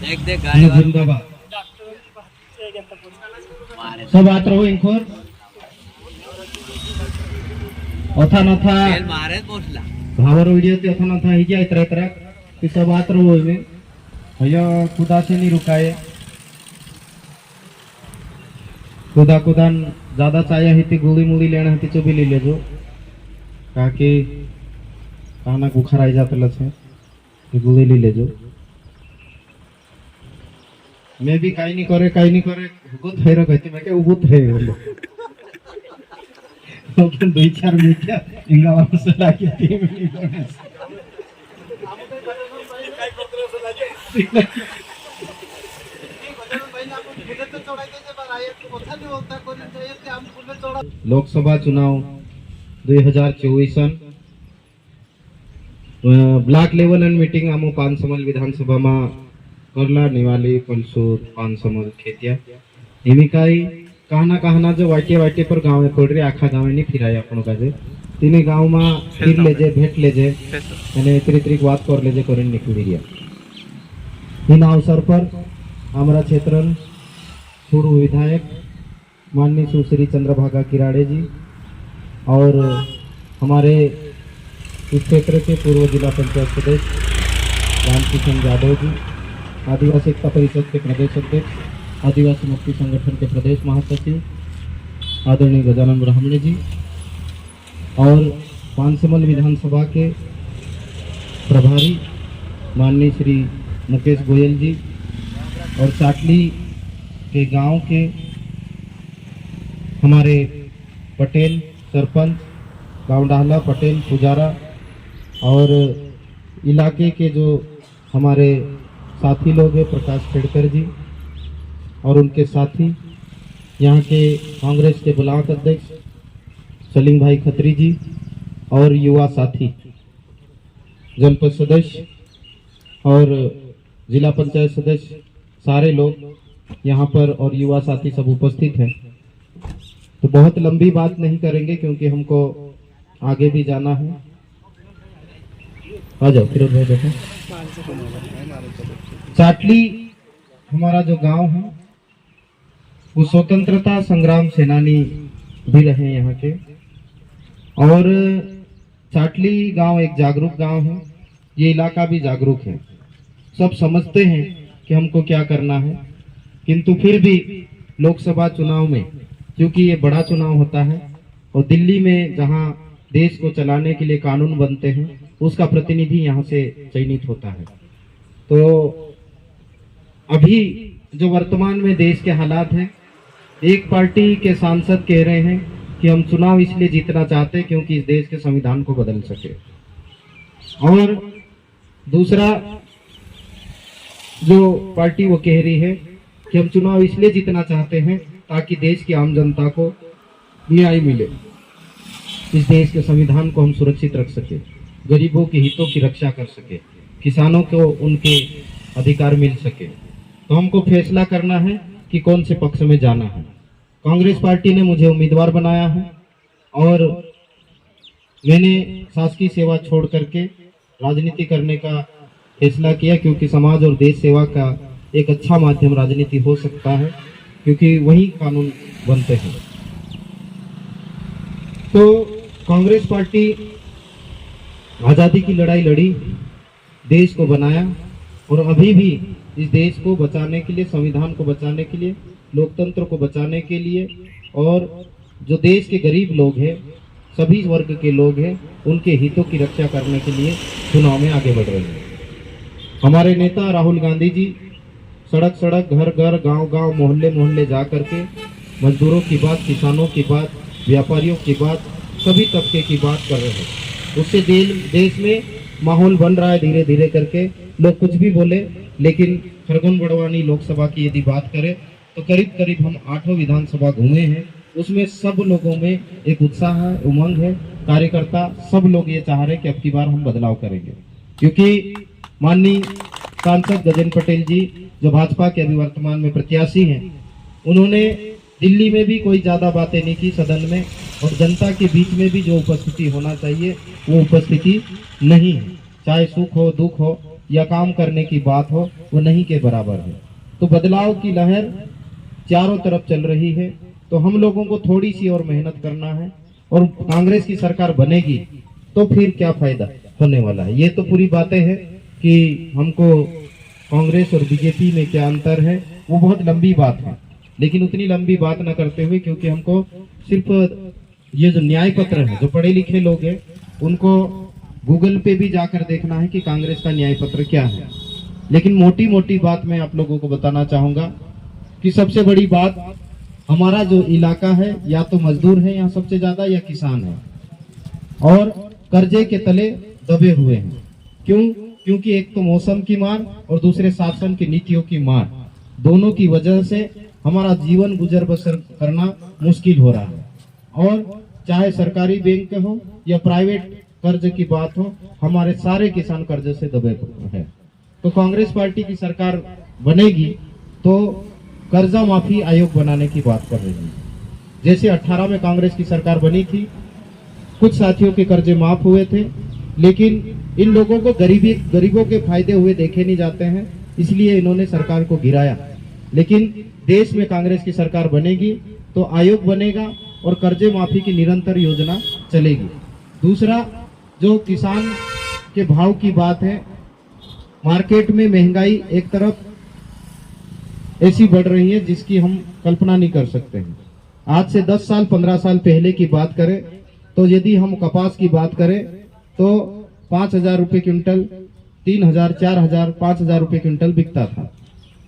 जिंदाबाद सब आत रहो इंखोर ओथा नथा भावर वीडियो ते ओथा नथा ही जाए तरह तरह कि सब आत रहो में भैया खुदा से नहीं रुकाए खुदा खुदान ज्यादा चाहिए ही थी गोली मूली लेना है तो भी ले ले जो ताकि कहना बुखार आई जाते लच्छे कि गोली ले ले जो मैं भी काई नहीं करे गुत है रो कहती मैं क्या गुत है लेकिन दो चार मिनट क्या इंगा वापस लाके 3 मिनट करने लोकसभा चुनाव 2024 ब्लॉक लेवल एंड मीटिंग आमो पानसमल विधानसभा में करला निवाली पलसूर पानसमल खेतिया निमिकाई कहना जो वाटे पर गाँव पड़ रही आखा गाँव नहीं फिराया अपन का तीन गाँव में फिर लेजे भेट लेजे मैंने इतरिक बात कर लेजे कर निकली गया इन अवसर पर हमारा क्षेत्र पूर्व विधायक माननीय सुश्री चंद्रभागा किराड़े जी और हमारे इस क्षेत्र के पूर्व जिला पंचायत सदस्य रामकिशन यादव जी, आदिवासी एकता परिषद के प्रदेश अध्यक्ष, आदिवासी मुक्ति संगठन के प्रदेश महासचिव आदरणीय गजानन ब्राह्मणे जी और पानसमल विधानसभा के प्रभारी माननीय श्री मुकेश गोयल जी और चाटली के गांव के हमारे पटेल सरपंच गांव डाहला पटेल पुजारा और इलाके के जो हमारे साथी लोग हैं प्रकाश खेड़कर जी और उनके साथी यहाँ के कांग्रेस के ब्लॉक अध्यक्ष सलीम भाई खत्री जी और युवा साथी जनपद सदस्य और जिला पंचायत सदस्य सारे लोग यहाँ पर और युवा साथी सब उपस्थित हैं। तो बहुत लंबी बात नहीं करेंगे क्योंकि हमको आगे भी जाना है। आ जाओ फिर देखो चाटली हमारा जो गांव है वो स्वतंत्रता संग्राम सेनानी भी रहे यहाँ के और चाटली गांव एक जागरूक गांव है। ये इलाका भी जागरूक है, सब समझते हैं कि हमको क्या करना है, किंतु फिर भी लोकसभा चुनाव में क्योंकि ये बड़ा चुनाव होता है और दिल्ली में जहां देश को चलाने के लिए कानून बनते हैं उसका प्रतिनिधि यहां से चयनित होता है। तो अभी जो वर्तमान में देश के हालात हैं, एक पार्टी के सांसद कह रहे हैं कि हम चुनाव इसलिए जीतना चाहते हैं क्योंकि इस देश के संविधान को बदल सके, और दूसरा जो पार्टी वो कह रही है कि हम चुनाव इसलिए जीतना चाहते हैं ताकि देश की आम जनता को न्याय मिले, इस देश के संविधान को हम सुरक्षित रख सके, गरीबों के हितों की रक्षा कर सके, किसानों को उनके अधिकार मिल सके। तो हमको फैसला करना है कि कौन से पक्ष में जाना है। कांग्रेस पार्टी ने मुझे उम्मीदवार बनाया है और मैंने शासकीय सेवा छोड़ करके राजनीति करने का फैसला किया क्योंकि समाज और देश सेवा का एक अच्छा माध्यम राजनीति हो सकता है क्योंकि वही कानून बनते हैं। तो कांग्रेस पार्टी आज़ादी की लड़ाई लड़ी, देश को बनाया और अभी भी इस देश को बचाने के लिए, संविधान को बचाने के लिए, लोकतंत्र को बचाने के लिए और जो देश के गरीब लोग हैं, सभी वर्ग के लोग हैं, उनके हितों की रक्षा करने के लिए चुनाव में आगे बढ़ रहे हैं। हमारे नेता राहुल गांधी जी सड़क सड़क, घर घर, गांव गांव, मोहल्ले मोहल्ले जा करके मजदूरों की बात, किसानों की बात, व्यापारियों की बात, सभी तबके की बात कर रहे हैं। उससे देश में माहौल बन रहा है धीरे धीरे करके। लोग कुछ भी बोले, लेकिन खरगोन बड़वानी लोकसभा की यदि बात करें तो करीब करीब हम 8 विधानसभा घूमे हैं, उसमें सब लोगों में एक उत्साह है, उमंग है। कार्यकर्ता सब लोग ये चाह रहे हैं कि अब की बार हम बदलाव करेंगे, क्योंकि माननीय सांसद गजेंद्र पटेल जी जो भाजपा के अभी वर्तमान में प्रत्याशी हैं, उन्होंने दिल्ली में भी कोई ज्यादा बातें नहीं की सदन में, और जनता के बीच में भी जो उपस्थिति होना चाहिए वो उपस्थिति नहीं है। चाहे सुख हो दुख हो, या काम करने की बात हो, वो नहीं के बराबर है। तो बदलाव की लहर चारों तरफ चल रही है, तो हम लोगों को थोड़ी सी और मेहनत करना है, और कांग्रेस की सरकार बनेगी तो फिर क्या फायदा होने वाला है। ये तो पूरी बातें हैं कि हमको कांग्रेस और बीजेपी में क्या अंतर है, वो बहुत लंबी बात है, लेकिन उतनी लंबी बात न करते हुए, क्योंकि हमको सिर्फ ये जो न्याय पत्र है, जो पढ़े लिखे लोग हैं उनको गूगल पे भी जाकर देखना है कि कांग्रेस का न्याय पत्र क्या है। लेकिन मोटी मोटी बात मैं आप लोगों को बताना चाहूंगा कि सबसे बड़ी बात, हमारा जो इलाका है या तो मजदूर है यहाँ सबसे ज्यादा, या किसान है, और कर्जे के तले दबे हुए हैं। क्यों? क्योंकि एक तो मौसम की मार और दूसरे शासन की नीतियों की मार, दोनों की वजह से हमारा जीवन गुजर बसर करना मुश्किल हो रहा है। और चाहे सरकारी बैंक हो या प्राइवेट कर्ज की बात हो, हमारे सारे किसान कर्ज से दबे हैं। तो कांग्रेस पार्टी की सरकार बनेगी तो कर्जा माफी आयोग बनाने की बात कर रही है। जैसे 18 में कांग्रेस की सरकार बनी थी, कुछ साथियों के कर्जे माफ हुए थे, लेकिन इन लोगों को गरीबों के फायदे हुए देखे नहीं जाते हैं, इसलिए इन्होंने सरकार को गिराया। लेकिन देश में कांग्रेस की सरकार बनेगी तो आयोग बनेगा और कर्जे माफी की निरंतर योजना चलेगी। दूसरा, जो किसान के भाव की बात है, मार्केट में महंगाई एक तरफ ऐसी बढ़ रही है जिसकी हम कल्पना नहीं कर सकते हैं। आज से 10 साल 15 साल पहले की बात करें तो यदि हम कपास की बात करें तो 5,000 रुपये क्विंटल, 3,000, 4,000, 5,000 रुपये क्विंटल बिकता था।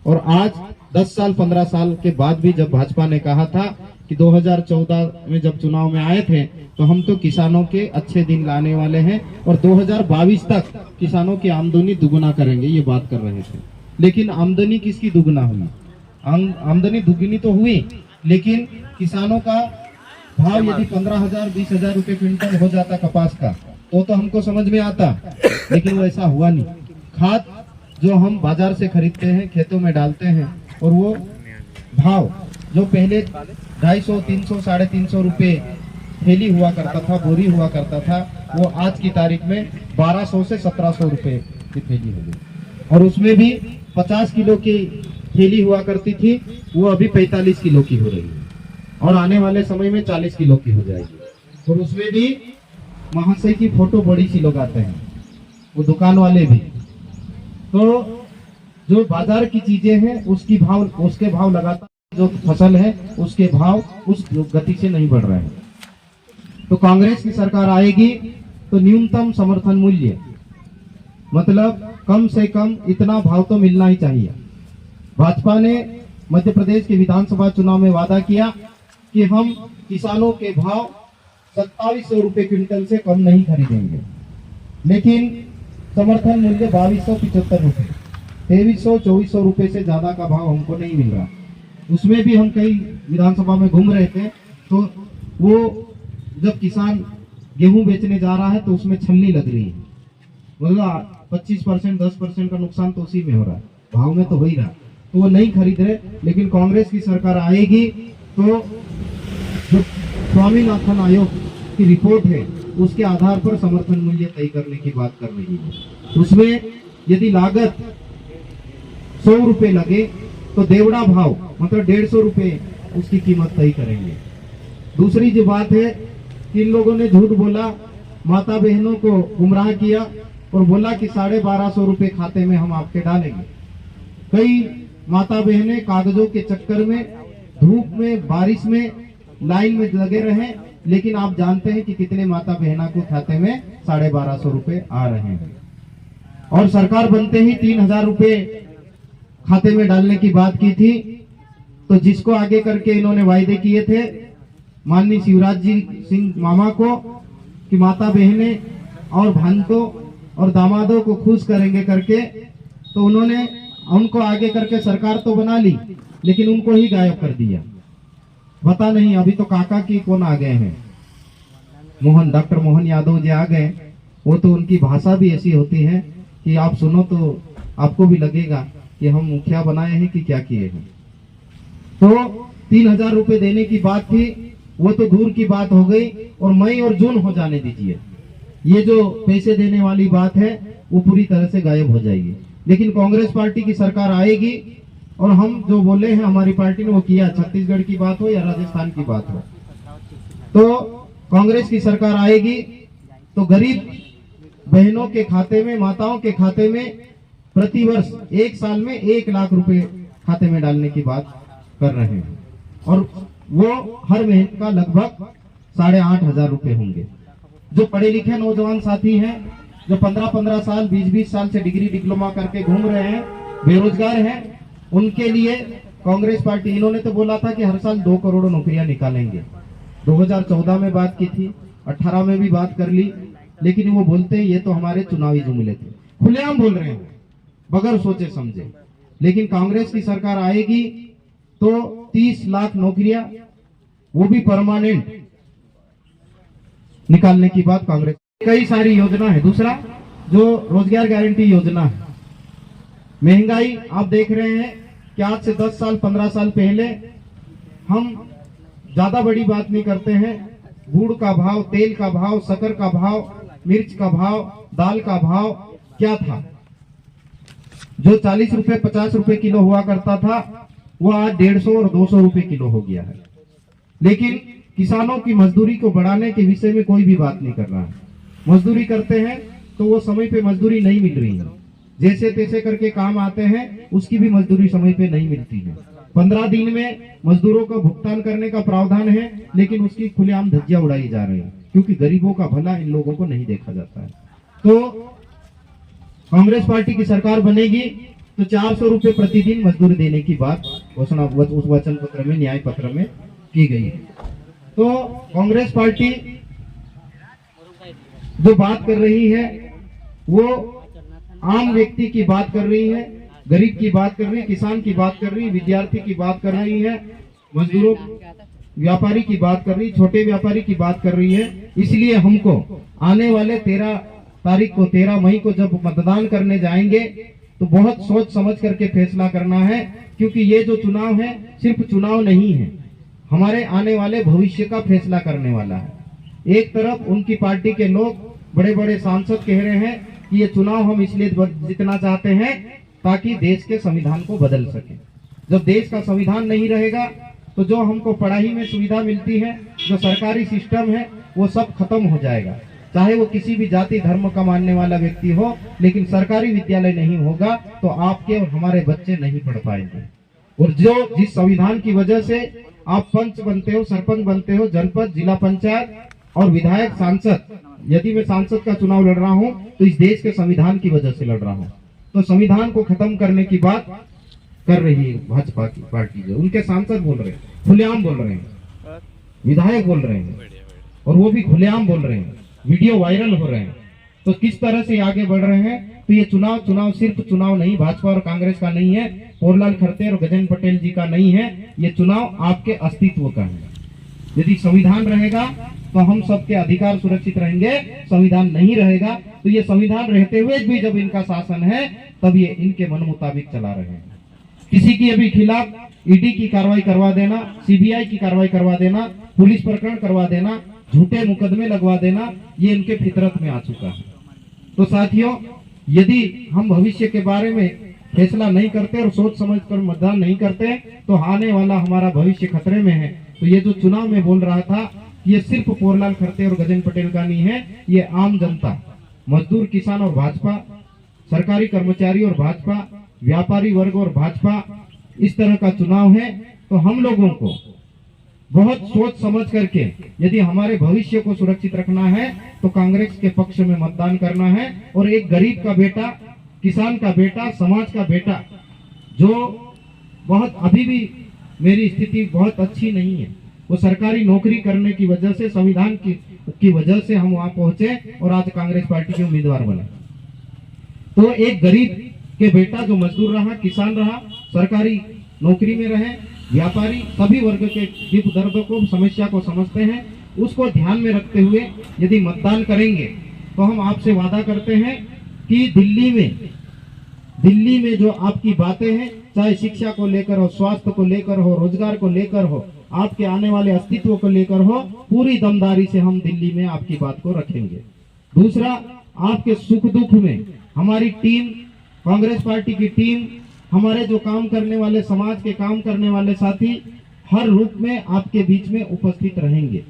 और आज 10 साल 15 साल के बाद भी जब भाजपा ने कहा था कि 2014 में जब चुनाव में आए थे तो हम तो किसानों के अच्छे दिन लाने वाले हैं और 2022 तक किसानों की आमदनी दुगुना करेंगे, ये बात कर रहे थे। लेकिन आमदनी किसकी दुगुना हुई? आमदनी दुगुनी तो हुई, लेकिन किसानों का भाव यदि 15,000 20,000 रुपये क्विंटल हो जाता कपास का तो हमको समझ में आता, लेकिन वो ऐसा हुआ नहीं। खाद जो हम बाजार से खरीदते हैं, खेतों में डालते हैं, और वो भाव जो पहले 250, 300, 350 रुपये थैली हुआ करता था, बोरी हुआ करता था, वो आज की तारीख में 1200 से 1700 रुपये की थैली हो गई। और उसमें भी 50 किलो की थैली हुआ करती थी, वो अभी 45 किलो की हो रही है, और आने वाले समय में 40 किलो की हो जाएगी। और उसमें भी महाशय की फोटो बड़ी सी लगाते हैं, वो दुकान वाले भी। तो जो बाजार की चीजें हैं उसके भाव लगातार, जो फसल है उसके भाव उस गति से नहीं बढ़ रहे हैं। तो कांग्रेस की सरकार आएगी तो न्यूनतम समर्थन मूल्य, मतलब कम से कम इतना भाव तो मिलना ही चाहिए। भाजपा ने मध्य प्रदेश के विधानसभा चुनाव में वादा किया कि हम किसानों के भाव 2700 रुपये क्विंटल से कम नहीं खरीदेंगे, लेकिन समर्थन मूल्य 2275 रुपये, 2300 2400 रुपये से ज्यादा का भाव हमको नहीं मिल रहा। उसमें भी हम कई विधानसभा में घूम रहे थे, तो वो जब किसान गेहूं बेचने जा रहा है तो उसमें छलनी लग रही है, मतलब 25% 10% का नुकसान तो उसी में हो रहा है, भाव में तो हो ही रहा, तो वो नहीं खरीद रहे। लेकिन कांग्रेस की सरकार आएगी तो जो स्वामीनाथन आयोग की रिपोर्ट है उसके आधार पर समर्थन मूल्य तय करने की बात कर रही है। उसमें यदि लागत 100 रुपये लगे तो देवड़ा भाव मतलब 150 रुपये उसकी कीमत तय करेंगे। दूसरी जो बात है, इन लोगों ने झूठ बोला, माता बहनों को गुमराह किया और बोला कि 1250 रुपये खाते में हम आपके डालेंगे। कई माता बहनें कागजों के चक्कर में धूप में बारिश में लाइन में लगे रहे, लेकिन आप जानते हैं कि कितने माता बहना को खाते में 1250 रुपये आ रहे हैं। और सरकार बनते ही 3000 रुपये खाते में डालने की बात की थी, तो जिसको आगे करके इन्होंने वायदे किए थे माननीय शिवराज जी सिंह मामा को कि माता बहनें और भांजों और दामादों को खुश करेंगे करके, तो उन्होंने उनको आगे करके सरकार तो बना ली, लेकिन उनको ही गायब कर दिया। पता नहीं अभी तो काका की कौन आ गए हैं, डॉक्टर मोहन यादव जी आ गए। वो तो उनकी भाषा भी ऐसी होती है कि आप सुनो तो आपको भी लगेगा कि हम मुखिया बनाए हैं कि क्या किए हैं। तो 3000 रुपये देने की बात थी, वो तो दूर की बात हो गई, और मई और जून हो जाने दीजिए, ये जो पैसे देने वाली बात है वो पूरी तरह से गायब हो जाएगी। लेकिन कांग्रेस पार्टी की सरकार आएगी और हम जो बोले हैं हमारी पार्टी ने वो किया, छत्तीसगढ़ की बात हो या राजस्थान की बात हो, तो कांग्रेस की सरकार आएगी तो गरीब बहनों के खाते में, माताओं के खाते में प्रतिवर्ष 1 साल में 1 लाख रुपए खाते में डालने की बात कर रहे हैं और वो हर महीने का लगभग 8,500 रुपए होंगे। जो पढ़े लिखे नौजवान साथी हैं, जो 15-15 साल 20-20 साल से डिग्री डिप्लोमा करके घूम रहे हैं, बेरोजगार हैं, उनके लिए कांग्रेस पार्टी, इन्होंने तो बोला था कि हर साल 2 करोड़ नौकरियां निकालेंगे। 2014 में बात की थी, 18 में भी बात कर ली, लेकिन वो बोलते हैं ये तो हमारे चुनावी जुमले थे। खुलेआम बोल रहे हैं बगैर सोचे समझे। लेकिन कांग्रेस की सरकार आएगी तो 30 लाख नौकरियां, वो भी परमानेंट निकालने की बात कांग्रेस। कई सारी योजना है। दूसरा जो रोजगार गारंटी योजना है, महंगाई आप देख रहे हैं कि आज से 10 साल 15 साल पहले हम ज्यादा बड़ी बात नहीं करते हैं, गुड़ का भाव, तेल का भाव, शक्कर का भाव, मिर्च का भाव, दाल का भाव क्या था। जो 40 रुपए 50 रुपए किलो हुआ करता था वो आज 150 और 200 रुपए किलो हो गया है। लेकिन किसानों की मजदूरी को बढ़ाने के विषय में कोई भी बात नहीं कर रहा है। मजदूरी करते हैं तो वो समय पे मजदूरी नहीं मिल रही है, जैसे तैसे करके काम आते हैं उसकी भी मजदूरी समय पे नहीं मिलती है। 15 दिन में मजदूरों को भुगतान करने का प्रावधान है, लेकिन उसकी खुलेआम धज्जियां उड़ाई जा रही है, क्योंकि गरीबों का भला इन लोगों को नहीं देखा जाता है। तो कांग्रेस पार्टी की सरकार बनेगी तो 400 रुपए प्रतिदिन मजदूरी देने की बात घोषणा उस वचन पत्र में, न्याय पत्र में की गई है। तो कांग्रेस पार्टी जो बात कर रही है वो आम व्यक्ति की बात कर रही है, गरीब की बात कर रही है, किसान की बात कर रही है, विद्यार्थी की बात कर रही है, मजदूरों, व्यापारी की बात कर रही है, छोटे व्यापारी की बात कर रही है। इसलिए हमको आने वाले 13 तारीख को, 13 मई को जब मतदान करने जाएंगे तो बहुत सोच समझ करके फैसला करना है, क्योंकि ये जो चुनाव है सिर्फ चुनाव नहीं है, हमारे आने वाले भविष्य का फैसला करने वाला है। एक तरफ उनकी पार्टी के लोग, बड़े बड़े सांसद कह रहे हैं कि ये चुनाव हम इसलिए जीतना चाहते हैं ताकि देश के संविधान को बदल सके। जब देश का संविधान नहीं रहेगा तो जो हमको पढ़ाई में सुविधा मिलती है, जो सरकारी सिस्टम है, वो सब खत्म हो जाएगा। चाहे वो किसी भी जाति धर्म का मानने वाला व्यक्ति हो, लेकिन सरकारी विद्यालय नहीं होगा तो आपके और हमारे बच्चे नहीं पढ़ पाएंगे। और जो जिस संविधान की वजह से आप पंच बनते हो, सरपंच बनते हो, जनपद, जिला पंचायत और विधायक, सांसद, यदि मैं सांसद का चुनाव लड़ रहा हूं तो इस देश के संविधान की वजह से लड़ रहा हूं। तो संविधान को खत्म करने की बात कर रही है भाजपा की पार्टी। जो उनके सांसद बोल रहे हैं, खुलेआम बोल रहे हैं, विधायक बोल रहे हैं, और वो भी खुलेआम बोल रहे हैं, वीडियो वायरल हो रहे हैं। तो किस तरह से आगे बढ़ रहे हैं। तो ये चुनाव सिर्फ चुनाव नहीं, भाजपा और कांग्रेस का नहीं है, पोरलाल खरते और गजेंद्र पटेल जी का नहीं है, ये चुनाव आपके अस्तित्व का है। यदि संविधान रहेगा तो हम सबके अधिकार सुरक्षित रहेंगे, संविधान नहीं रहेगा तो ये संविधान रहते हुए भी जब इनका शासन है तब ये इनके मन मुताबिक चला रहे हैं। किसी की अभी खिलाफ ईडी की कार्रवाई करवा देना, सीबीआई की कार्रवाई करवा देना, पुलिस प्रकरण करवा देना, झूठे मुकदमे लगवा देना, ये इनके फितरत में आ चुका है। तो साथियों, यदि हम भविष्य के बारे में फैसला नहीं करते और सोच समझकर मतदान नहीं करते तो आने वाला हमारा भविष्य खतरे में है। तो ये जो चुनाव में बोल रहा था, ये सिर्फ पोरलाल खरते और गजेंद्र पटेल का नहीं है, ये आम जनता, मजदूर, किसान और भाजपा, सरकारी कर्मचारी और भाजपा, व्यापारी वर्ग और भाजपा, इस तरह का चुनाव है। तो हम लोगों को बहुत सोच समझ करके यदि हमारे भविष्य को सुरक्षित रखना है तो कांग्रेस के पक्ष में मतदान करना है। और एक गरीब का बेटा, किसान का बेटा, समाज का बेटा, जो बहुत अभी भी मेरी स्थिति बहुत अच्छी नहीं है, वो सरकारी नौकरी करने की वजह से, संविधान की वजह से हम वहां पहुंचे और आज कांग्रेस पार्टी के उम्मीदवार बने। तो एक गरीब के बेटा जो मजदूर रहा, किसान रहा, सरकारी नौकरी में रहे, व्यापारी, सभी वर्ग के दुख दर्द को, समस्या को समझते हैं, उसको ध्यान में रखते हुए यदि मतदान करेंगे तो हम आपसे वादा करते हैं कि दिल्ली में जो आपकी बातें हैं, चाहे शिक्षा को लेकर हो, स्वास्थ्य को लेकर हो, रोजगार को लेकर हो, आपके आने वाले अस्तित्व को लेकर हो, पूरी दमदारी से हम दिल्ली में आपकी बात को रखेंगे। दूसरा, आपके सुख दुख में हमारी टीम, कांग्रेस पार्टी की टीम, हमारे जो काम करने वाले, समाज के काम करने वाले साथी हर रूप में आपके बीच में उपस्थित रहेंगे।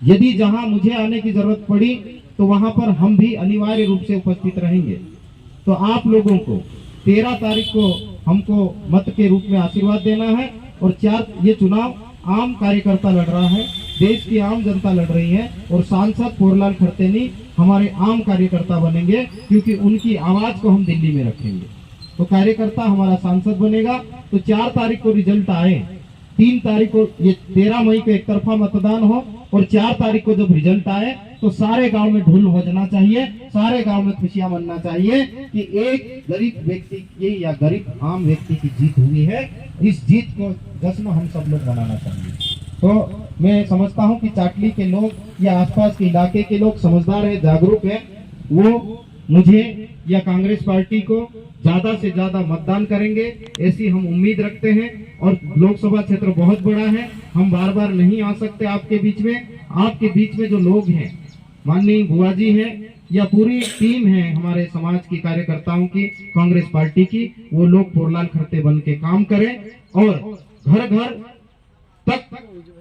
यदि जहां मुझे आने की जरूरत पड़ी तो वहां पर हम भी अनिवार्य रूप से उपस्थित रहेंगे। तो आप लोगों को 13 तारीख को हमको मत के रूप में आशीर्वाद देना है। और 4, ये चुनाव आम कार्यकर्ता लड़ रहा है, देश की आम जनता लड़ रही है, और सांसद पोरलाल खरतेनी हमारे आम कार्यकर्ता बनेंगे, क्योंकि उनकी आवाज को हम दिल्ली में रखेंगे। तो कार्यकर्ता हमारा सांसद बनेगा। तो 4 तारीख को रिजल्ट आए, 3 तारीख को, ये 13 मई को एक तरफा मतदान हो, और 4 तारीख को जब रिजल्ट आए तो सारे गांव में ढोल बजना चाहिए, सारे गांव में खुशियां मनना चाहिए कि एक गरीब व्यक्ति की या गरीब आम व्यक्ति की जीत हुई है। इस जीत को जश्न हम सब लोग मनाना चाहिए। तो मैं समझता हूं कि चाटली के लोग या आसपास के इलाके के लोग समझदार है, जागरूक है, वो मुझे या कांग्रेस पार्टी को ज्यादा से ज्यादा मतदान करेंगे, ऐसी हम उम्मीद रखते हैं। और लोकसभा क्षेत्र बहुत बड़ा है, हम बार बार नहीं आ सकते आपके बीच में। आपके बीच में जो लोग हैं, माननीय बुआ जी हैं या पूरी टीम है हमारे समाज की कार्यकर्ताओं की, कांग्रेस पार्टी की, वो लोग पोरलाल खरते बन के काम करें और घर घर तक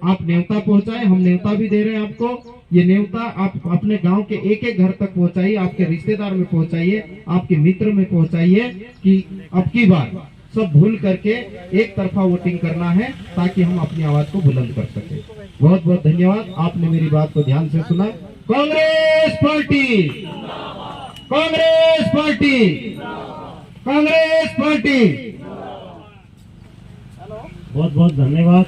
आप न्योता पहुंचाएं। हम न्योता भी दे रहे हैं आपको। ये न्योता आप अपने गांव के एक एक घर तक पहुंचाइए, आपके रिश्तेदार में पहुंचाइए, आपके मित्र में पहुंचाइए कि अब की बार सब भूल करके एक तरफा वोटिंग करना है, ताकि हम अपनी आवाज को बुलंद कर सके। बहुत बहुत धन्यवाद, आपने मेरी बात को ध्यान से सुना। Congress party, Congress party, Congress party. बहुत बहुत धन्यवाद।